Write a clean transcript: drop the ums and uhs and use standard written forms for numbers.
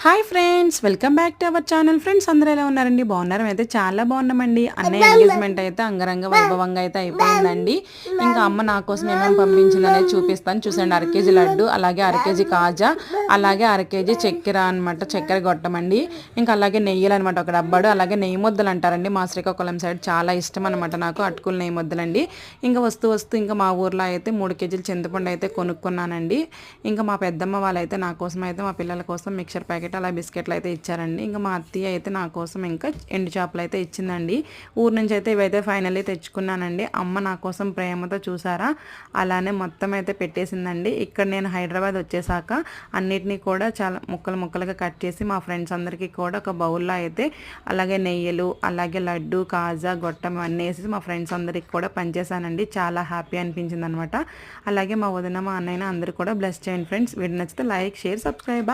Hi friends, welcome back to our channel. Friends అందరూ ఎలా ఉన్నారండి? బాగున్నారు? అయితే చాలా బాగున్నామండి. అన్నయ్య ఎంగేజ్మెంట్ అయితే అంగరంగ వైభవంగా అయితే అయిపోయిందండి. ఇంకా అమ్మ నా కోసం ఏమేమి పంపించింది అనేది చూపిస్తాను. చూసండి, 1/2 కేజీ లడ్డు, అలాగే 1/2 కేజీ కాజా, అలాగే 1/2 కేజీ చక్కెర అనమాట, చక్కెర గొట్టమండి. ఇంకా అలాగే నెయ్యిలు అనమాట, ఒక డబ్బాడు. అలాగే నెయ్యి ముద్దలు అంటారండి, మా శ్రీకాకుళం సైడ్ చాలా ఇష్టం అనమాట నాకు అటుకులు నెయ్యి ముద్దలండి. ఇంకా వస్తూ ఇంకా మా ఊర్లో అయితే 3 కేజీలు చింతపండు అయితే కొనుక్కున్నానండి. ఇంకా మా పెద్దమ్మ వాళ్ళైతే నా కోసం అయితే మా పిల్లల కోసం మిక్చర్ ప్యాకెట్ అలా బిస్కెట్లు అయితే ఇచ్చారండి. ఇంకా మా అత్తయ్య అయితే నా కోసం ఇంకా ఎండు చేపలు అయితే ఇచ్చిందండి. ఊరు నుంచి అయితే ఇవైతే ఫైనల్లీ తెచ్చుకున్నానండి. అమ్మ నా కోసం ప్రేమతో చూసారా, అలానే మొత్తం అయితే పెట్టేసిందండి. ఇక్కడ నేను హైదరాబాద్ వచ్చేసాక అన్నిటినీ కూడా చాలా ముక్కలుగా కట్ చేసి మా ఫ్రెండ్స్ అందరికీ కూడా ఒక బౌల్లో అయితే అలాగే నెయ్యిలు, అలాగే లడ్డు, కాజా, గొట్టం అన్నీ వేసి మా ఫ్రెండ్స్ అందరికి కూడా పనిచేశానండి. చాలా హ్యాపీ అనిపించింది అనమాట. అలాగే మా వదిన, మా అన్నయ్య అందరూ కూడా బ్లెస్ చేయండి ఫ్రెండ్స్. వీడియో నచ్చితే లైక్, షేర్, సబ్స్క్రైబ్.